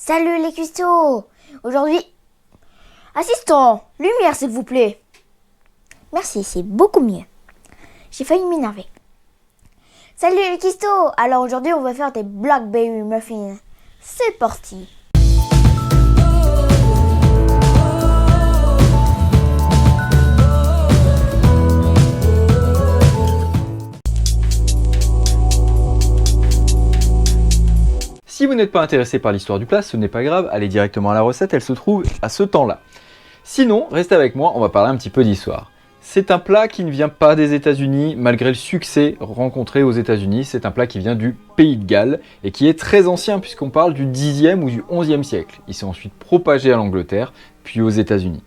Salut les cuistots! Aujourd'hui... Assistant, lumière s'il vous plaît. Merci, c'est beaucoup mieux. J'ai failli m'énerver. Salut les cuistots! Alors aujourd'hui on va faire des Blackberry Muffins. C'est parti! Si vous n'êtes pas intéressé par l'histoire du plat, ce n'est pas grave, allez directement à la recette, elle se trouve à ce temps-là. Sinon, restez avec moi, on va parler un petit peu d'histoire. C'est un plat qui ne vient pas des États-Unis, malgré le succès rencontré aux États-Unis. C'est un plat qui vient du Pays de Galles et qui est très ancien puisqu'on parle du 10e ou du 11e siècle. Il s'est ensuite propagé à l'Angleterre, puis aux États-Unis.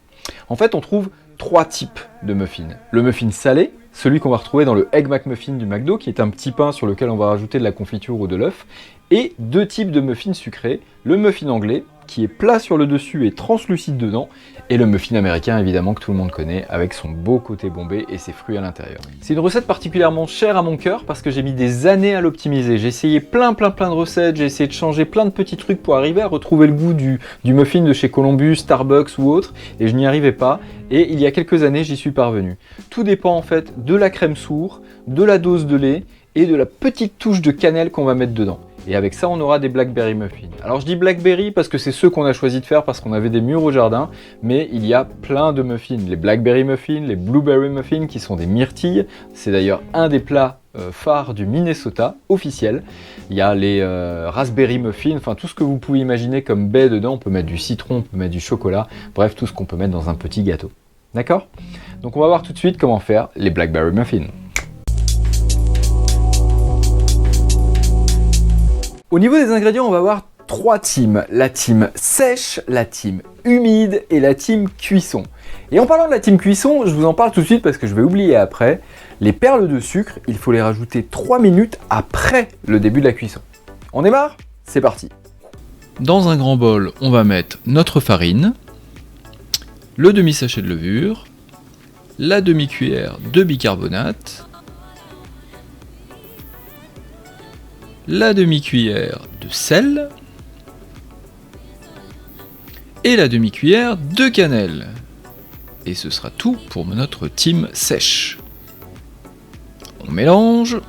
En fait, on trouve trois types de muffins. Le muffin salé, celui qu'on va retrouver dans le Egg McMuffin du McDo, qui est un petit pain sur lequel on va rajouter de la confiture ou de l'œuf, et deux types de muffins sucrés, le muffin anglais, qui est plat sur le dessus et translucide dedans, et le muffin américain évidemment que tout le monde connaît, avec son beau côté bombé et ses fruits à l'intérieur. C'est une recette particulièrement chère à mon cœur parce que j'ai mis des années à l'optimiser. J'ai essayé plein de recettes, j'ai essayé de changer plein de petits trucs pour arriver à retrouver le goût du muffin de chez Columbus, Starbucks ou autre, et je n'y arrivais pas, et il y a quelques années j'y suis parvenu. Tout dépend en fait de la crème sourd, de la dose de lait, et de la petite touche de cannelle qu'on va mettre dedans. Et avec ça, on aura des Blackberry Muffins. Alors je dis Blackberry parce que c'est ceux qu'on a choisi de faire parce qu'on avait des mûres au jardin, mais il y a plein de muffins. Les Blackberry Muffins, les Blueberry Muffins qui sont des myrtilles. C'est d'ailleurs un des plats phares du Minnesota, officiel. Il y a les Raspberry Muffins, enfin tout ce que vous pouvez imaginer comme baie dedans. On peut mettre du citron, on peut mettre du chocolat, bref, tout ce qu'on peut mettre dans un petit gâteau. D'accord? Donc on va voir tout de suite comment faire les Blackberry Muffins. Au niveau des ingrédients, on va avoir trois teams. La team sèche, la team humide et la team cuisson. Et en parlant de la team cuisson, je vous en parle tout de suite parce que je vais oublier après. Les perles de sucre, il faut les rajouter 3 minutes après le début de la cuisson. On démarre? C'est parti. Dans un grand bol, on va mettre notre farine, le demi-sachet de levure, la demi-cuillère de bicarbonate, la demi-cuillère de sel et la demi-cuillère de cannelle. Et ce sera tout pour notre team sèche. On mélange.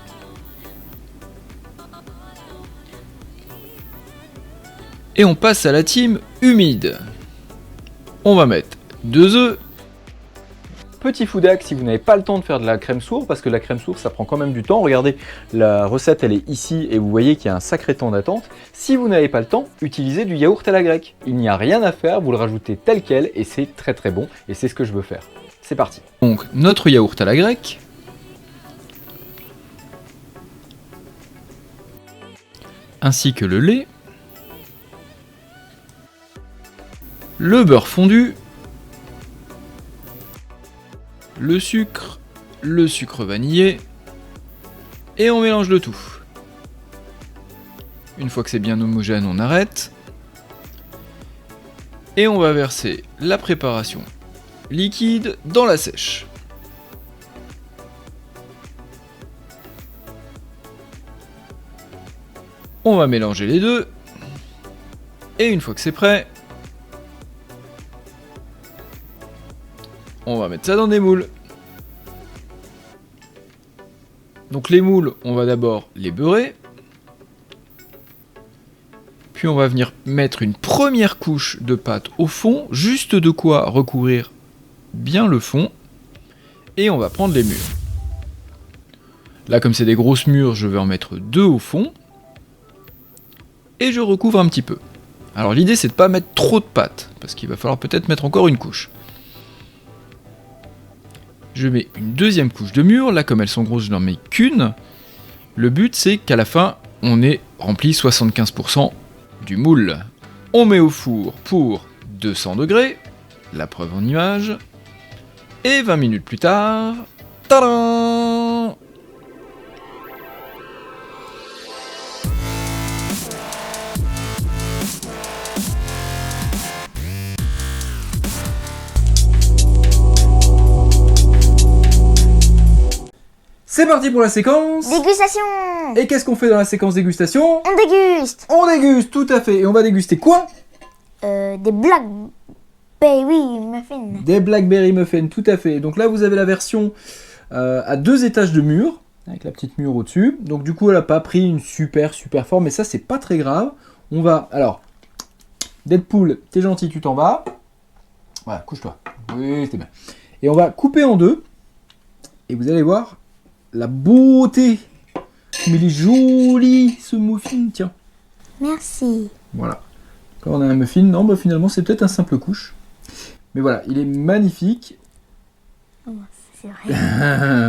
Et on passe à la team humide. On va mettre 2 œufs. Petit foudac si vous n'avez pas le temps de faire de la crème sourde, parce que la crème sourde ça prend quand même du temps. Regardez, la recette elle est ici et vous voyez qu'il y a un sacré temps d'attente. Si vous n'avez pas le temps, utilisez du yaourt à la grecque. Il n'y a rien à faire, vous le rajoutez tel quel et c'est très bon et c'est ce que je veux faire. C'est parti. Donc notre yaourt à la grecque, ainsi que le lait, le beurre fondu, le sucre vanillé, et on mélange le tout. Une fois que c'est bien homogène, on arrête. Et on va verser la préparation liquide dans la sèche. On va mélanger les deux. Et une fois que c'est prêt, on va mettre ça dans des moules. Donc les moules, on va d'abord les beurrer. Puis on va venir mettre une première couche de pâte au fond, juste de quoi recouvrir bien le fond. Et on va prendre les mûres. Là, comme c'est des grosses mûres, je vais en mettre 2 au fond. Et je recouvre un petit peu. Alors l'idée, c'est de ne pas mettre trop de pâte, parce qu'il va falloir peut-être mettre encore une couche. Je mets une deuxième couche de mûres, là comme elles sont grosses je n'en mets qu'une. Le but c'est qu'à la fin on ait rempli 75% du moule. On met au four pour 200 degrés, la preuve en image. Et 20 minutes plus tard, tadam! C'est parti pour la séquence. Dégustation! Et qu'est-ce qu'on fait dans la séquence dégustation? On déguste! On déguste, tout à fait. Et on va déguster quoi? Des Blackberry Muffins. Des Blackberry Muffins, tout à fait. Donc là, vous avez la version à 2 étages de mur, avec la petite mur au-dessus. Donc du coup, elle n'a pas pris une super forme, mais ça, c'est pas très grave. On va... Alors, Deadpool, t'es gentil, tu t'en vas. Voilà, couche-toi. Oui, c'est bien. Et on va couper en 2. Et vous allez voir la beauté. Mais il est joli, ce muffin, tiens. Merci. Voilà. Quand on a un muffin, non, bah finalement, c'est peut-être un simple couche. Mais voilà, il est magnifique. Oh, c'est vrai.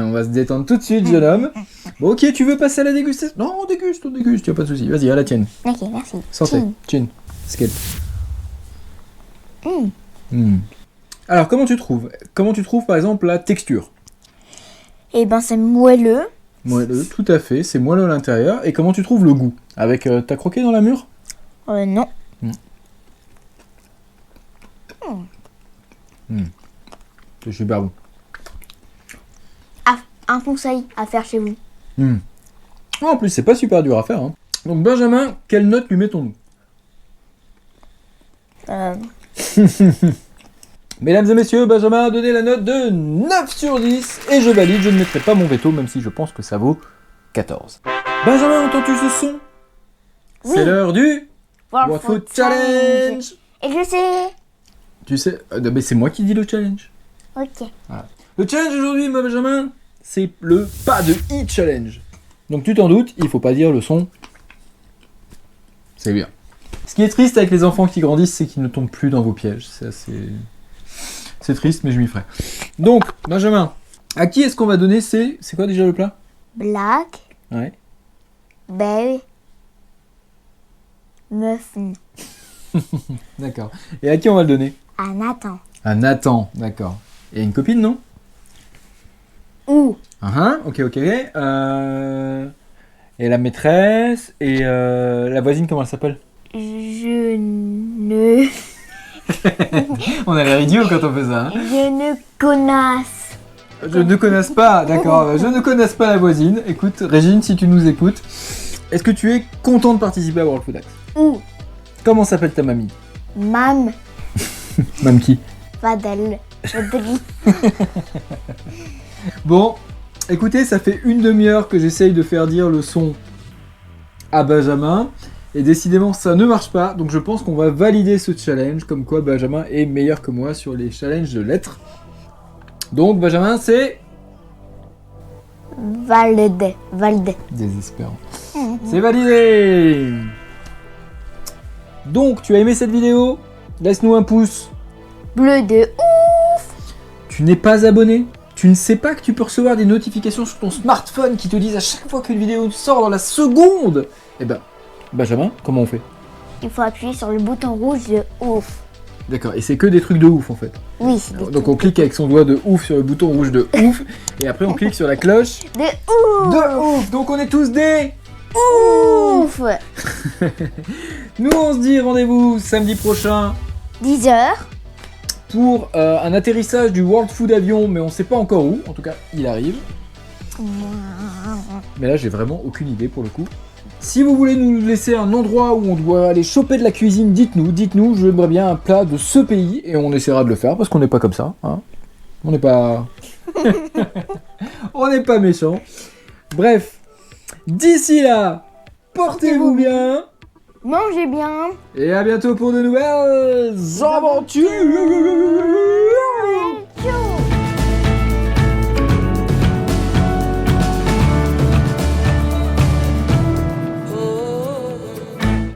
On va se détendre tout de suite, jeune homme. Bon, ok, tu veux passer à la dégustation? Non, on déguste, y a pas de souci. Vas-y, à la tienne. Ok, merci. Santé. Chin. Chin. Skate. Mm. Alors, comment tu trouves par exemple la texture? Eh ben, c'est moelleux. Moelleux, tout à fait, c'est moelleux à l'intérieur. Et comment tu trouves le goût? Avec, t'as croqué dans la mûre? Non. C'est super bon. Un conseil à faire chez vous. Oh, en plus, c'est pas super dur à faire. Hein. Donc, Benjamin, quelle note lui mettons-nous? Mesdames et messieurs, Benjamin a donné la note de 9 sur 10 et je valide, je ne mettrai pas mon veto, même si je pense que ça vaut 14. Benjamin, entends-tu ce son? Oui. C'est l'heure du World Food Challenge. Et je sais. Tu sais, mais c'est moi qui dis le challenge. Ok. Le challenge aujourd'hui, Benjamin, c'est le pas de i challenge. Donc tu t'en doutes, il faut pas dire le son. C'est bien. Ce qui est triste avec les enfants qui grandissent, c'est qu'ils ne tombent plus dans vos pièges. C'est triste, mais je m'y ferai. Donc, Benjamin, à qui est-ce qu'on va donner c'est quoi déjà le plat? Black Ouais. Berry Muffin. D'accord. Et à qui on va le donner? À Nathan. À Nathan, d'accord. Et une copine, non? Ou Ok. Et la maîtresse, et la voisine, comment elle s'appelle? je ne... On a l'air idiot quand on fait ça. Hein. Je ne connaisse. Je ne connaisse pas, d'accord. Je ne connaisse pas la voisine. Écoute, Régine, si tu nous écoutes, est-ce que tu es content de participer à World Food Act? Ou Comment s'appelle ta mamie? Mam Mam qui? Fadel. Bon, écoutez, ça fait une demi-heure que j'essaye de faire dire le son à Benjamin. Et décidément, ça ne marche pas. Donc je pense qu'on va valider ce challenge. Comme quoi, Benjamin est meilleur que moi sur les challenges de lettres. Donc, Benjamin, c'est... Valde. Désespérant. C'est validé. Donc, tu as aimé cette vidéo? Laisse-nous un pouce. Bleu de ouf. Tu n'es pas abonné? Tu ne sais pas que tu peux recevoir des notifications sur ton smartphone qui te disent à chaque fois qu'une vidéo sort dans la seconde? Eh ben, Benjamin, comment on fait? Il faut appuyer sur le bouton rouge de ouf. D'accord, et c'est que des trucs de ouf en fait. Oui, c'est des Donc trucs on clique avec son doigt de ouf sur le bouton rouge de ouf, et après on clique sur la cloche de ouf. de ouf. Donc on est tous des... Ouf. Nous on se dit rendez-vous samedi prochain 10h. pour un atterrissage du World Food Avion, mais on sait pas encore où, en tout cas il arrive. Mais là j'ai vraiment aucune idée pour le coup. Si vous voulez nous laisser un endroit où on doit aller choper de la cuisine, dites-nous, j'aimerais bien un plat de ce pays, et on essaiera de le faire, parce qu'on n'est pas comme ça, hein. On n'est pas... on n'est pas méchants. Bref, d'ici là, portez-vous bien, Mangez bien. et à bientôt pour de nouvelles aventures.